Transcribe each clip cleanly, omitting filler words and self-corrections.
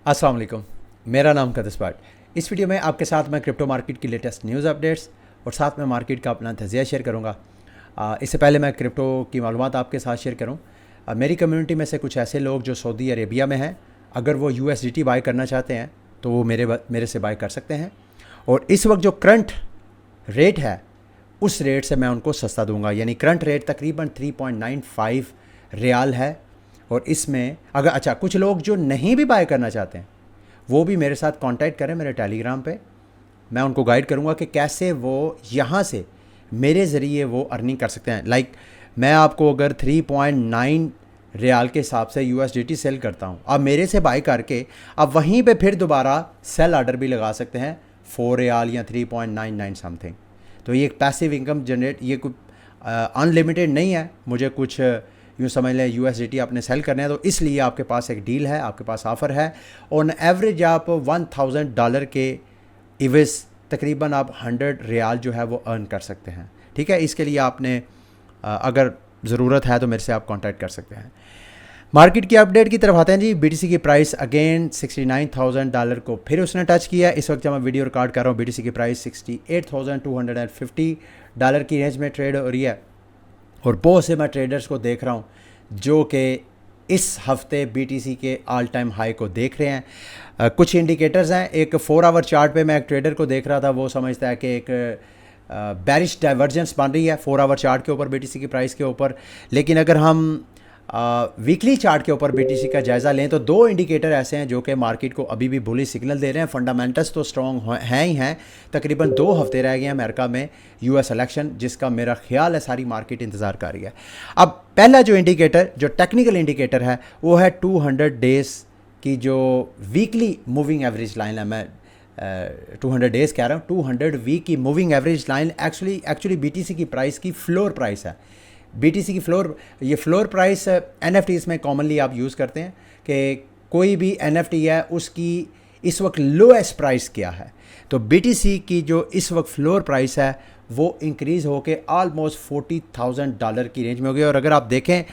अस्सलाम वालेकुम। मेरा नाम कदस बाट। इस वीडियो में आपके साथ मैं क्रिप्टो मार्केट की लेटेस्ट न्यूज़ अपडेट्स और साथ में मार्केट का अपना तजिया शेयर करूंगा। इससे पहले मैं क्रिप्टो की मालूमात आपके साथ शेयर करूं। मेरी कम्युनिटी में से कुछ ऐसे लोग जो सऊदी अरेबिया में हैं, अगर वो USDT बाय करना चाहते हैं तो वो मेरे से बाय कर सकते हैं। और इस वक्त जो करंट रेट है उस रेट से मैं उनको सस्ता दूंगा, यानी करंट रेट तकरीबन 3.95 रियाल है। और इसमें अगर कुछ लोग जो नहीं भी बाय करना चाहते हैं वो भी मेरे साथ कांटेक्ट करें मेरे टेलीग्राम पे। मैं उनको गाइड करूंगा कि कैसे वो यहाँ से मेरे ज़रिए वो अर्निंग कर सकते हैं। मैं आपको अगर 3.9 रियाल के हिसाब से USDT सेल करता हूँ, आप मेरे से बाय करके आप वहीं पे फिर दोबारा सेल ऑर्डर भी लगा सकते हैं 4 रियाल या 3.99 समथिंग। तो ये एक पैसिव इनकम जनरेट, ये कोई अनलिमिटेड नहीं है। मुझे कुछ यूँ समझ लें USDT आपने सेल करने हैं तो इसलिए आपके पास एक डील है, आपके पास ऑफ़र है। ऑन एवरेज आप $1000 के इवज़ तकरीबन आप 100 रियाल जो है वो अर्न कर सकते हैं। ठीक है, इसके लिए आपने अगर ज़रूरत है तो मेरे से आप कांटेक्ट कर सकते हैं। मार्केट की अपडेट की तरफ आते हैं जी। BTC की प्राइस अगेन $69,000 को फिर उसने टच किया। इस वक्त जब मैं वीडियो रिकॉर्ड कर रहा हूँ BTC की प्राइस $68,250 की रेंज में ट्रेड हो रही है। और बहुत से मैं ट्रेडर्स को देख रहा हूँ जो कि इस हफ्ते BTC के ऑल टाइम हाई को देख रहे हैं। कुछ इंडिकेटर्स हैं। एक 4 आवर चार्ट पे मैं एक ट्रेडर को देख रहा था, वो समझता है कि एक बेरिश डाइवर्जेंस बन रही है 4 आवर चार्ट के ऊपर BTC की प्राइस के ऊपर। लेकिन अगर हम वीकली चार्ट के ऊपर BTC का जायज़ा लें तो दो इंडिकेटर ऐसे हैं जो कि मार्केट को अभी भी बुलिश सिग्नल दे रहे हैं। फंडामेंटल्स तो स्ट्रॉन्ग हैं ही हैं। तकरीबन 2 हफ्ते रह गए हैं अमेरिका में US इलेक्शन, जिसका मेरा ख्याल है सारी मार्केट इंतज़ार कर रही है। अब पहला जो इंडिकेटर, जो टेक्निकल इंडिकेटर है, वो है 200 डेज़ की जो वीकली मूविंग एवरेज लाइन है। मैं 200 डेज़ कह रहा हूँ, 200 वीक की moving average line actually BTC की प्राइस की फ्लोर प्राइस है। BTC की ये फ्लोर प्राइस NFTs में कॉमनली आप यूज़ करते हैं कि कोई भी NFT है उसकी इस वक्त लोएस्ट प्राइस क्या है। तो BTC की जो इस वक्त फ्लोर प्राइस है वो इंक्रीज़ होके ऑलमोस्ट $40,000 की रेंज में हो गई। और अगर आप देखें,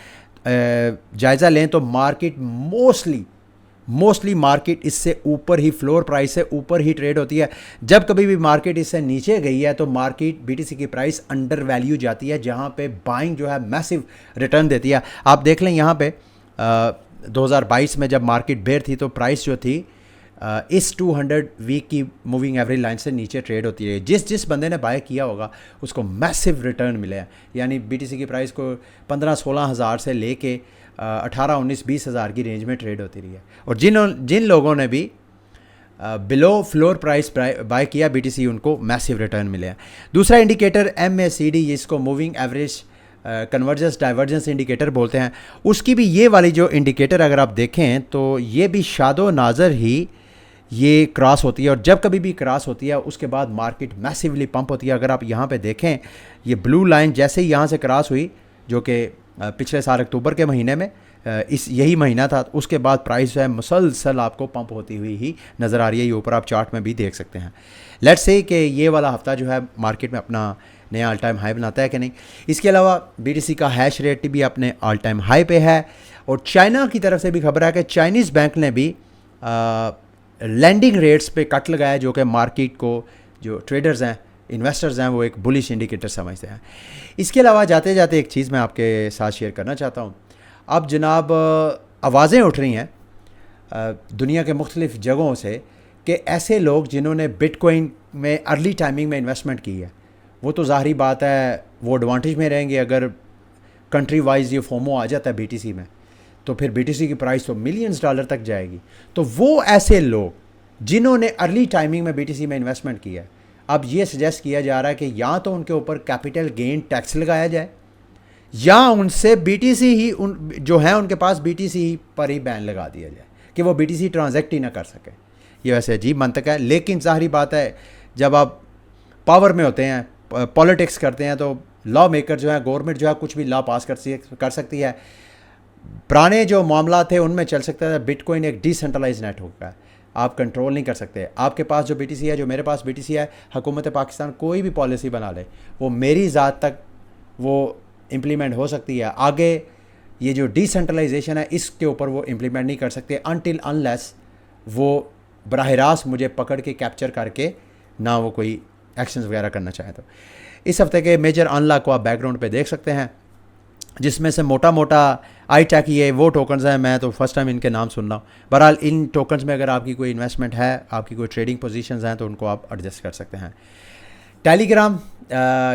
जायज़ा लें तो मार्केट मोस्टली मार्केट इससे ऊपर ही, फ्लोर प्राइस से ऊपर ही ट्रेड होती है। जब कभी भी मार्केट इससे नीचे गई है तो मार्केट BTC की प्राइस अंडर वैल्यू जाती है, जहां पे बाइंग जो है मैसिव रिटर्न देती है। आप देख लें यहाँ पे 2022 में जब मार्केट बेयर थी तो प्राइस जो थी इस 200 वीक की मूविंग एवरेज लाइन से नीचे ट्रेड होती है। जिस बंदे ने बाय किया होगा उसको मैसिव रिटर्न मिले हैं। यानी BTC की प्राइस को 15-16 हज़ार से लेके 18-19-20 हज़ार की रेंज में ट्रेड होती रही है। और जिन लोगों ने भी बिलो फ्लोर प्राइस बाय किया BTC, उनको मैसिव रिटर्न मिले हैं। दूसरा इंडिकेटर MACD, जिसको moving average convergence divergence indicator बोलते हैं, उसकी भी ये वाली जो इंडिकेटर अगर आप देखें तो ये भी शादो नाज़र ही ये क्रॉस होती है। और जब कभी भी क्रॉस होती है उसके बाद मार्केट मैसिवली पंप होती है। अगर आप यहाँ पे देखें, ये ब्लू लाइन जैसे ही यहाँ से क्रॉस हुई, जो कि पिछले साल अक्टूबर के महीने में यही महीना था, उसके बाद प्राइस जो है मुसलसल आपको पंप होती हुई ही नज़र आ रही है। ये ऊपर आप चार्ट में भी देख सकते हैं। लेट्स से कि ये वाला हफ्ता जो है मार्केट में अपना नया ऑल टाइम हाई बनाता है कि नहीं। इसके अलावा BTC का हैश रेट भी अपने ऑल टाइम हाई पे है। और चाइना की तरफ से भी खबर है कि चाइनीज़ बैंक ने भी लैंडिंग रेट्स पे कट लगाया, जो कि मार्केट को, जो ट्रेडर्स हैं, इन्वेस्टर्स हैं, वो एक बुलिश इंडिकेटर समझते हैं। इसके अलावा जाते जाते एक चीज़ मैं आपके साथ शेयर करना चाहता हूँ। अब जनाब आवाज़ें उठ रही हैं दुनिया के मुख्तलिफ़ जगहों से कि ऐसे लोग जिन्होंने बिटकॉइन में अर्ली टाइमिंग में इन्वेस्टमेंट की है, वो तो ज़ाहरी बात है वो एडवांटेज में रहेंगे। अगर कंट्री वाइज ये फोमो आ जाता है BTC में तो फिर BTC की प्राइस तो मिलियंस डॉलर तक जाएगी। तो वो ऐसे लोग जिन्होंने अर्ली टाइमिंग में BTC में इन्वेस्टमेंट किया है, अब ये सजेस्ट किया जा रहा है कि या तो उनके ऊपर कैपिटल गेन टैक्स लगाया जाए या उनसे BTC ही जो है उनके पास BTC ही पर ही बैन लगा दिया जाए कि वो BTC ट्रांजैक्ट ही ना कर सके। ये वैसे अजीब मंतक है, लेकिन ज़ाहिरी बात है जब आप पावर में होते हैं, पॉलिटिक्स करते हैं, तो लॉ मेकर जो है, गवर्नमेंट जो है, कुछ भी लॉ पास कर सकती है। पुराने जो मामला थे उनमें चल सकता है। बिटकॉइन एक डिसेंट्रलाइज नेट होगा, आप कंट्रोल नहीं कर सकते। आपके पास जो BTC है, जो मेरे पास BTC है, हुकूमत पाकिस्तान कोई भी पॉलिसी बना ले, वो मेरी ज़ात तक वो इम्प्लीमेंट हो सकती है। आगे ये जो डिसेंट्रलाइजेशन है इसके ऊपर वो इम्प्लीमेंट नहीं कर सकते अनटिल अनलेस वो बराह रास्त मुझे पकड़ के कैप्चर करके ना वो कोई एक्शंस वगैरह करना चाहे। तो इस हफ्ते के मेजर अनलॉक को आप बैकग्राउंड पे देख सकते हैं, जिसमें से मोटा मोटा आई टेक ये वो टोकन्स हैं, मैं तो फर्स्ट टाइम इनके नाम सुन रहा हूँ। बहरहाल इन टोकन्स में अगर आपकी कोई इन्वेस्टमेंट है, आपकी कोई ट्रेडिंग पोजीशंस हैं, तो उनको आप एडजस्ट कर सकते हैं। टेलीग्राम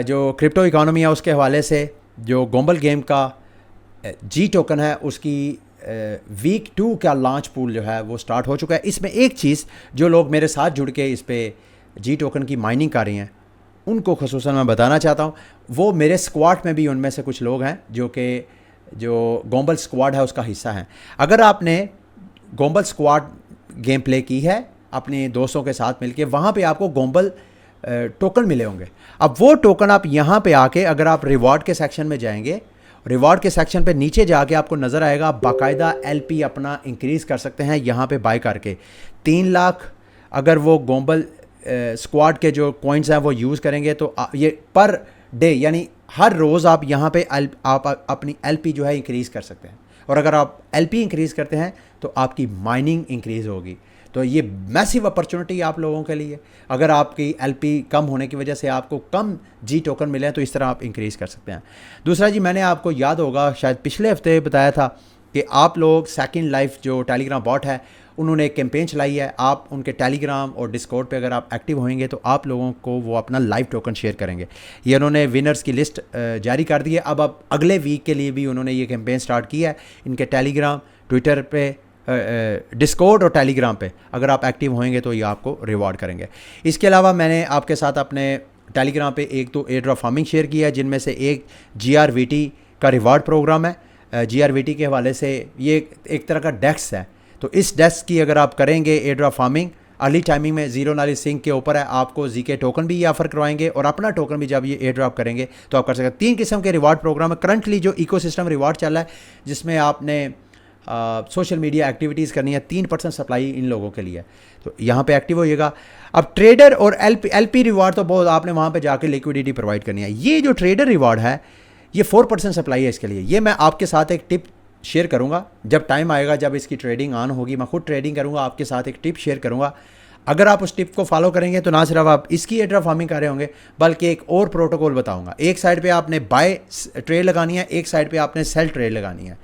जो क्रिप्टो इकोनॉमी है उसके हवाले से जो गोम्बल गेम का जी टोकन है उसकी वीक 2 का लॉन्च पूल जो है वो स्टार्ट हो चुका है। इसमें एक चीज़ जो लोग मेरे साथ जुड़ के इस पे जी टोकन की माइनिंग कर रही हैं उनको खसूसन मैं बताना चाहता हूँ। वो मेरे स्क्वाड में भी उनमें से कुछ लोग हैं जो गोम्बल स्क्वाड है उसका हिस्सा हैं। अगर आपने गोम्बल स्क्वाड गेम प्ले की है अपने दोस्तों के साथ मिलके, वहाँ पे आपको गोम्बल टोकन मिले होंगे। अब वो टोकन आप यहाँ पे आके अगर आप रिवॉर्ड के सेक्शन में जाएंगे, रिवॉर्ड के सेक्शन पे नीचे जाके आपको नज़र आएगा, आप बाकायदा एलपी अपना इंक्रीज़ कर सकते हैं यहाँ पे बाय करके। 3 लाख अगर वो गोम्बल स्क्वाड के जो कॉइन्स हैं वो यूज़ करेंगे तो ये पर डे यानी हर रोज़ आप यहाँ पे आप अपनी एलपी जो है इंक्रीज़ कर सकते हैं। और अगर आप एलपी इंक्रीज़ करते हैं तो आपकी माइनिंग इंक्रीज़ होगी। तो ये मैसिव अपॉर्चुनिटी आप लोगों के लिए, अगर आपकी एलपी कम होने की वजह से आपको कम जी टोकन मिले हैं तो इस तरह आप इंक्रीज़ कर सकते हैं। दूसरा जी, मैंने आपको याद होगा शायद पिछले हफ्ते बताया था कि आप लोग सेकंड लाइफ जो टेलीग्राम बॉट है उन्होंने एक कैंपेन चलाई है। आप उनके टेलीग्राम और डिस्कॉर्ड पे अगर आप एक्टिव होंगे तो आप लोगों को वो अपना लाइव टोकन शेयर करेंगे। ये उन्होंने विनर्स की लिस्ट जारी कर दी है। अब अगले वीक के लिए भी उन्होंने ये कैंपेन स्टार्ट किया है। इनके टेलीग्राम, ट्विटर पे, डिस्कॉर्ड और टेलीग्राम पे अगर आप एक्टिव होंगे तो ये आपको रिवॉर्ड करेंगे। इसके अलावा मैंने आपके साथ अपने टेलीग्राम पे 1-2 एयर ड्रॉप फार्मिंग शेयर किया है, जिनमें से एक GRVT का रिवॉर्ड प्रोग्राम है। GRVT के हवाले से ये एक तरह का डेस्क है। तो इस डेस्क की अगर आप करेंगे air drop farming early timing में, जीरो नॉलेज सिंक के ऊपर है, आपको जीके टोकन भी ये ऑफर करवाएंगे और अपना टोकन भी जब ये एयर ड्रॉप करेंगे तो आप कर सकते हैं। 3 किस्म के रिवार्ड प्रोग्राम है करंटली जो इकोसिस्टम रिवार्ड चल रहा है, जिसमें आपने सोशल मीडिया एक्टिविटीज़ करनी है। 3% सप्लाई इन लोगों के लिए, तो यहाँ पे एक्टिव होइएगा। अब ट्रेडर और एलपी रिवार्ड तो बहुत आपने वहाँ पे जाके लिक्विडिटी प्रोवाइड करनी है। ये जो ट्रेडर रिवार्ड है ये 4% सप्लाई है इसके लिए। ये मैं आपके साथ एक टिप शेयर करूँगा जब टाइम आएगा, जब इसकी ट्रेडिंग ऑन होगी, मैं खुद ट्रेडिंग करूँगा, आपके साथ एक टिप शेयर करूँगा। अगर आप उस टिप को फॉलो करेंगे तो ना सिर्फ आप इसकी एयर ड्रॉप फार्मिंग कर रहे होंगे बल्कि एक और प्रोटोकॉल बताऊँगा। एक साइड पे आपने बाय ट्रेड लगानी है, एक साइड पे आपने सेल ट्रेड लगानी है।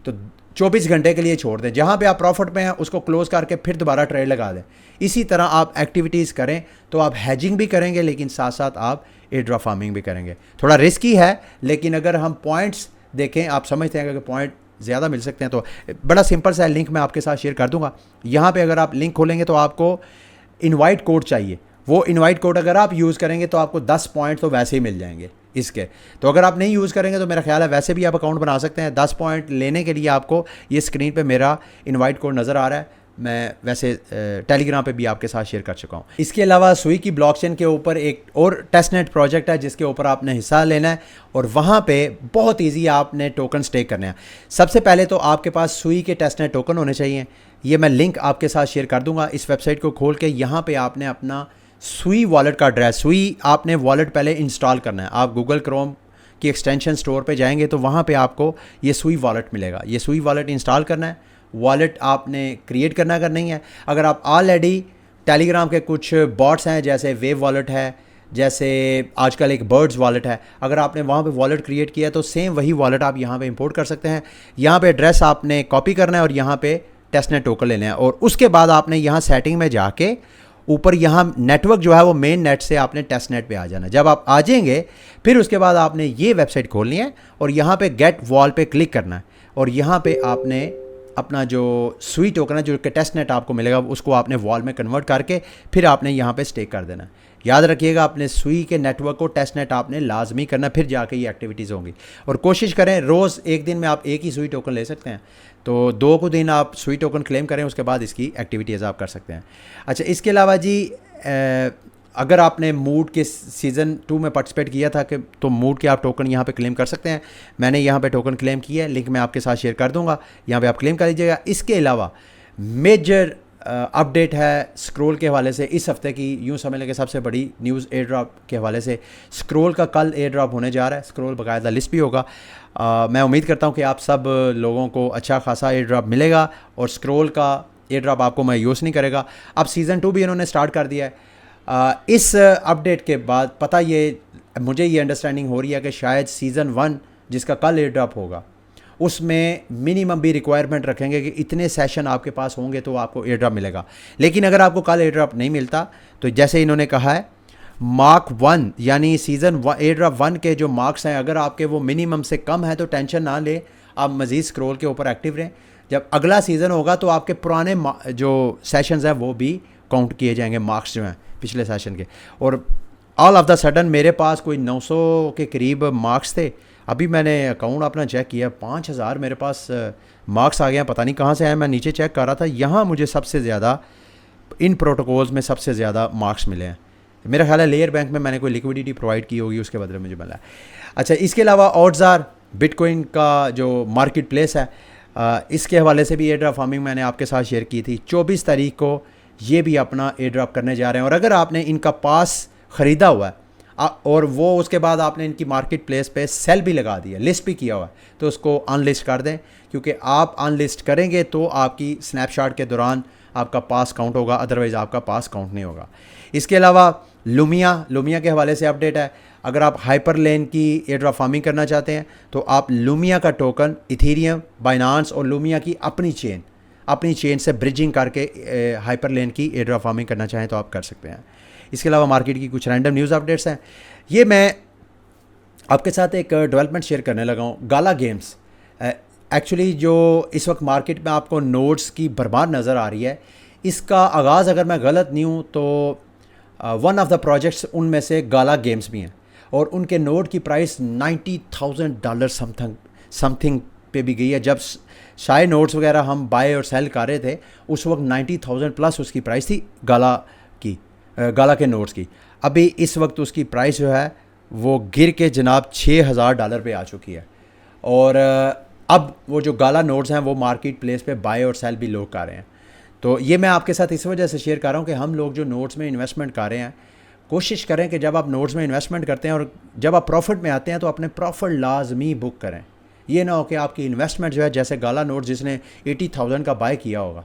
तो 24 घंटे के लिए छोड़ दें, जहाँ पे आप प्रॉफिट में हैं उसको क्लोज करके फिर दोबारा ट्रेड लगा दें। इसी तरह आप एक्टिविटीज़ करें तो आप हैजिंग भी करेंगे लेकिन साथ साथ आप एयर ड्रॉप फार्मिंग भी करेंगे। थोड़ा रिस्की है लेकिन अगर हम पॉइंट्स देखें, आप समझते हैं कि पॉइंट ज़्यादा मिल सकते हैं, तो बड़ा सिंपल सा लिंक मैं आपके साथ शेयर कर दूंगा। यहाँ पे अगर आप लिंक खोलेंगे तो आपको इनवाइट कोड चाहिए। वो इनवाइट कोड अगर आप यूज़ करेंगे तो आपको 10 पॉइंट तो वैसे ही मिल जाएंगे इसके। तो अगर आप नहीं यूज़ करेंगे तो मेरा ख्याल है वैसे भी आप अकाउंट बना सकते हैं। 10 पॉइंट लेने के लिए आपको ये स्क्रीन पे मेरा इनवाइट कोड नज़र आ रहा है, मैं वैसे टेलीग्राम पे भी आपके साथ शेयर कर चुका हूँ। इसके अलावा सुई की ब्लॉकचेन के ऊपर एक और टेस्टनेट प्रोजेक्ट है जिसके ऊपर आपने हिस्सा लेना है और वहाँ पे बहुत इजी आपने टोकन स्टेक करने हैं। सबसे पहले तो आपके पास सुई के टेस्टनेट टोकन होने चाहिए। ये मैं लिंक आपके साथ शेयर कर दूंगा। इस वेबसाइट को खोल के यहाँ पे आपने अपना सुई वॉलेट का एड्रेस, सुई आपने वॉलेट पहले इंस्टॉल करना है। आप गूगल क्रोम की एक्सटेंशन स्टोर पे जाएंगे तो वहाँ पे आपको ये सुई वॉलेट मिलेगा। ये सुई वॉलेट इंस्टॉल करना है, वॉलेट आपने क्रिएट करना अगर नहीं है। अगर आप ऑलरेडी टेलीग्राम के कुछ बॉट्स हैं जैसे वेव वॉलेट है, जैसे आजकल एक बर्ड्स वॉलेट है, अगर आपने वहाँ पे वॉलेट क्रिएट किया तो सेम वही वॉलेट आप यहाँ पे इंपोर्ट कर सकते हैं। यहाँ पे एड्रेस आपने कॉपी करना है और यहाँ पे टेस्टनेट टोकन लेना है और उसके बाद आपने यहाँ सेटिंग में जाके ऊपर यहाँ नेटवर्क जो है वो मेन नेट से आपने टेस्टनेट पे आ जाना है। जब आप आ जाएंगे फिर उसके बाद आपने ये वेबसाइट खोलनी है और यहाँ पे गेट वॉल पे क्लिक करना है और यहाँ पे आपने अपना जो सुई टोकन है जो कि टेस्टनेट आपको मिलेगा उसको आपने वॉल में कन्वर्ट करके फिर आपने यहाँ पे स्टेक कर देना है। याद रखिएगा अपने सुई के नेटवर्क को टेस्टनेट आपने लाजमी करना, फिर जाके ये एक्टिविटीज़ होंगी। और कोशिश करें रोज़ एक दिन में आप एक ही सुई टोकन ले सकते हैं, तो 2 को दिन आप सुई टोकन क्लेम करें, उसके बाद इसकी एक्टिविटीज़ आप कर सकते हैं। अच्छा, इसके अलावा जी अगर आपने मूड के सीज़न 2 में पार्टिसिपेट किया था कि तो मूड के आप टोकन यहाँ पे क्लेम कर सकते हैं। मैंने यहाँ पे टोकन क्लेम किया है, लिंक मैं आपके साथ शेयर कर दूँगा, यहाँ पे आप क्लेम कर लीजिएगा। इसके अलावा मेजर अपडेट है स्क्रोल के हवाले से इस हफ्ते की, यूँ समझ लें कि सबसे बड़ी न्यूज़ एयर ड्रॉप के हवाले से स्क्रोल का कल एयर ड्रॉप होने जा रहा है। स्क्रोल बाकायदा लिस्ट भी होगा। मैं उम्मीद करता हूँ कि आप सब लोगों को अच्छा खासा एयर ड्रॉप मिलेगा और स्क्रोल का एयर ड्रॉप आपको मायूस नहीं करेगा। अब सीज़न 2 भी इन्होंने स्टार्ट कर दिया है। इस अपडेट के बाद मुझे ये अंडरस्टैंडिंग हो रही है कि शायद सीज़न 1 जिसका कल एयर ड्रॉप होगा उसमें मिनिमम भी रिक्वायरमेंट रखेंगे कि इतने सेशन आपके पास होंगे तो आपको एयर ड्रॉप मिलेगा। लेकिन अगर आपको कल एयर ड्रॉप नहीं मिलता तो जैसे इन्होंने कहा है मार्क 1 यानी सीज़न एयर ड्रॉप 1 के जो मार्क्स हैं अगर आपके वो मिनिमम से कम है तो टेंशन ना ले, आप मज़ीद स्क्रॉल के ऊपर एक्टिव रहें। जब अगला सीज़न होगा तो आपके पुराने जो सेशंस हैं वो भी काउंट किए जाएंगे, मार्क्स जो हैं पिछले सेशन के। और ऑल ऑफ द सडन मेरे पास कोई 900 के करीब मार्क्स थे। अभी मैंने अकाउंट अपना चेक किया, 5000 मेरे पास मार्क्स आ गए हैं, पता नहीं कहाँ से आए। मैं नीचे चेक कर रहा था, यहाँ मुझे सबसे ज़्यादा इन प्रोटोकॉल्स में सबसे ज़्यादा मार्क्स मिले हैं। मेरा ख्याल है लेयर बैंक में मैंने कोई लिक्विडिटी प्रोवाइड की होगी, उसके बदले मुझे मिला है। अच्छा, इसके अलावा ऑड्ज़ार बिटकॉइन का जो मार्केट प्लेस है, इसके हवाले से भी एयर ड्रॉप फार्मिंग मैंने आपके साथ शेयर की थी। 24 तारीख को ये भी अपना एयर ड्रॉप करने जा रहे हैं। और अगर आपने इनका पास ख़रीदा हुआ है और वो उसके बाद आपने इनकी मार्केट प्लेस पे सेल भी लगा दिया, लिस्ट भी किया हुआ है, तो उसको अनलिस्ट कर दें, क्योंकि आप अनलिस्ट करेंगे तो आपकी स्नैपशॉट के दौरान आपका पास काउंट होगा, अदरवाइज़ आपका पास काउंट नहीं होगा। इसके अलावा लुमिया के हवाले से अपडेट है। अगर आप हाइपरलेन की एयर ड्रॉप फार्मिंग करना चाहते हैं तो आप लुमिया का टोकन इथेरियम, बाइनांस और लुमिया की अपनी चेन से ब्रिजिंग करके हाइपरलेन की एयर ड्रॉप फार्मिंग करना चाहें तो आप कर सकते हैं। इसके अलावा मार्केट की कुछ रैंडम न्यूज़ अपडेट्स हैं। ये मैं आपके साथ एक डेवलपमेंट शेयर करने लगा हूँ। गाला गेम्स एक्चुअली जो इस वक्त मार्केट में आपको नोड्स की बरबाद नज़र आ रही है, इसका आगाज़ अगर मैं गलत नहीं हूँ तो वन ऑफ द प्रोजेक्ट्स उनमें से गाला गेम्स भी हैं और उनके नोड की प्राइस $90,000 समथिंग पे भी गई है। जब शायद नोट्स वगैरह हम बाय और सेल कर रहे थे उस वक्त 90,000 प्लस उसकी प्राइस थी गाला के नोट्स की। अभी इस वक्त उसकी प्राइस जो है वो गिर के जनाब $6,000 पे आ चुकी है। और अब वो जो गाला नोट्स हैं वो मार्केट प्लेस पे बाय और सेल भी लोग कर रहे हैं। तो ये मैं आपके साथ इस वजह से शेयर कर रहा हूँ कि हम लोग जो नोट्स में इन्वेस्टमेंट कर रहे हैं, कोशिश करें कि जब आप नोट्स में इन्वेस्टमेंट करते हैं और जब आप प्रॉफिट में आते हैं तो अपने प्रॉफिट लाजमी बुक करें। ये ना हो कि आपकी इन्वेस्टमेंट जो है, जैसे गाला नोट जिसने 80,000 का बाय किया होगा,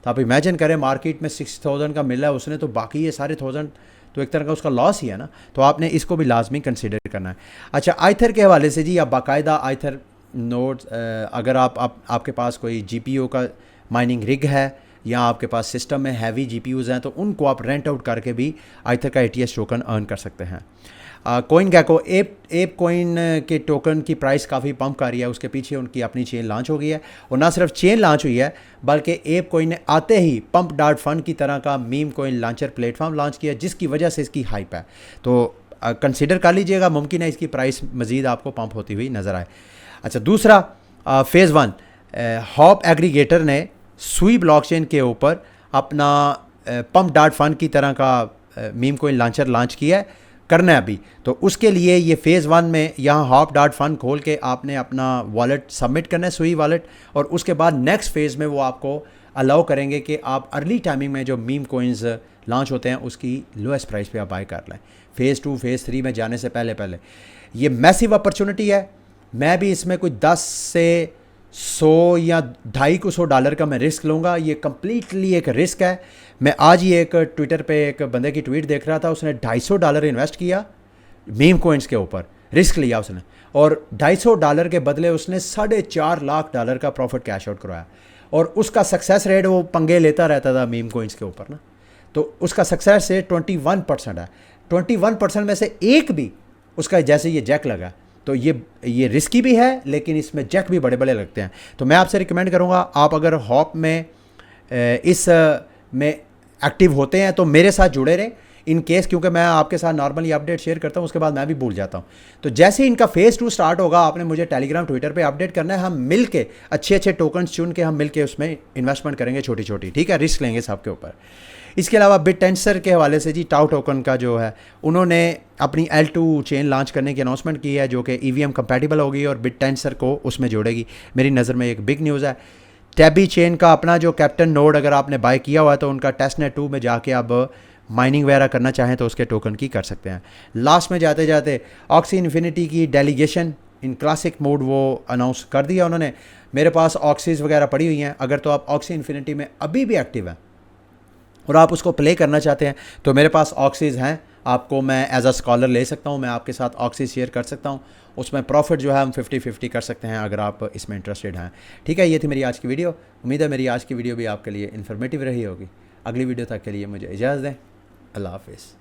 तो आप इमेजिन करें मार्केट में 60,000 का मिला है उसने, तो बाकी ये सारे 1000 तो एक तरह का उसका लॉस ही है ना। तो आपने इसको भी लाजमी कंसिडर करना है। अच्छा, आइथर के हवाले से जी, आप बाकायदा आइथर नोट्स अगर आपके पास कोई GPU का माइनिंग रिग है या आपके पास सिस्टम में हैवी GPUs हैं तो उनको आप रेंट आउट करके भी आइथर का ATS टोकन अर्न कर सकते हैं। कोइन गैको एप कोइन के टोकन की प्राइस काफ़ी पंप कर रही है। उसके पीछे उनकी अपनी चेन लॉन्च हो गई है और ना सिर्फ चेन लॉन्च हुई है बल्कि एप कोइन ने आते ही पंप डॉट फंड की तरह का meme coin launcher platform launch किया, जिसकी वजह से इसकी हाइप है। तो कंसिडर कर लीजिएगा, मुमकिन है इसकी प्राइस मज़ीद आपको पंप होती हुई नज़र आए। अच्छा, दूसरा फेज़ 1 हॉप एग्रीगेटर ने सुई ब्लॉकचेन के ऊपर अपना पंप डॉट फंड की तरह का मीम कोइन लॉन्चर लॉन्च किया है, करना है अभी। तो उसके लिए ये फेज़ 1 में यहाँ हॉप डॉट फंड खोल के आपने अपना वॉलेट सबमिट करना है, सुई वॉलेट, और उसके बाद नेक्स्ट फेज़ में वो आपको अलाउ करेंगे कि आप अर्ली टाइमिंग में जो मीम कोइंस लॉन्च होते हैं उसकी लोएस्ट प्राइस पे आप बाय कर लें। फेज़ 2 फेज़ 3 में जाने से पहले ये मैसिव अपॉर्चुनिटी है। मैं भी इसमें कोई 10 से 100 या $250 का मैं रिस्क लूँगा। ये कम्प्लीटली एक रिस्क है। मैं आज ही एक ट्विटर पे एक बंदे की ट्वीट देख रहा था, उसने $250 इन्वेस्ट किया मीम कोइंस के ऊपर, रिस्क लिया उसने, और $250 के बदले उसने $4.5 लाख का प्रॉफिट कैश आउट करवाया। और उसका सक्सेस रेट, वो पंगे लेता रहता था मीम कोइंस के ऊपर ना, तो उसका सक्सेस रेट 21% है। 21% में से एक भी उसका जैसे ये जैक लगा, तो ये रिस्की भी है लेकिन इसमें जैक भी बड़े बड़े लगते हैं। तो मैं आपसे रिकमेंड करूँगा, आप अगर हॉप में इस में एक्टिव होते हैं तो मेरे साथ जुड़े रहें इन केस, क्योंकि मैं आपके साथ नॉर्मली अपडेट शेयर करता हूँ, उसके बाद मैं भी भूल जाता हूँ। तो जैसे ही इनका फेज़ 2 स्टार्ट होगा, आपने मुझे टेलीग्राम ट्विटर पे अपडेट करना है। हम मिल के अच्छे टोकन्स चुन के हम मिल के उसमें इन्वेस्टमेंट करेंगे छोटी, ठीक है, रिस्क लेंगे सबके ऊपर। इसके अलावा बिटटेंसर के हवाले से जी, टाउ टोकन का जो है, उन्होंने अपनी L2 चेन लॉन्च करने की अनाउंसमेंट की है जो कि EVM कंपैटिबल होगी और बिटटेंसर को उसमें जोड़ेगी। मेरी नज़र में एक बिग न्यूज़ है। टैबी चेन का अपना जो कैप्टन नोड अगर आपने बाय किया हुआ है तो उनका टेस्टनेट 2 में जाके अब माइनिंग वगैरह करना चाहें तो उसके टोकन की कर सकते हैं। लास्ट में जाते जाते ऑक्सी इन्फिनिटी की डेलीगेशन इन क्लासिक मोड वो अनाउंस कर दिया उन्होंने। मेरे पास ऑक्सीज वगैरह पड़ी हुई हैं, अगर तो आप ऑक्सी इन्फिनिटी में अभी भी एक्टिव हैं और आप उसको प्ले करना चाहते हैं तो मेरे पास ऑक्सीज हैं, आपको मैं एज अ स्कॉलर ले सकता हूँ, मैं आपके साथ ऑक्सी शेयर कर सकता हूँ, उसमें प्रॉफिट जो है हम 50-50 कर सकते हैं अगर आप इसमें इंटरेस्टेड हैं। ठीक है, ये थी मेरी आज की वीडियो। उम्मीद है मेरी आज की वीडियो भी आपके लिए इन्फॉर्मेटिव रही होगी। अगली वीडियो तक के लिए मुझे इजाज़त दें। अल्लाह हाफिज़।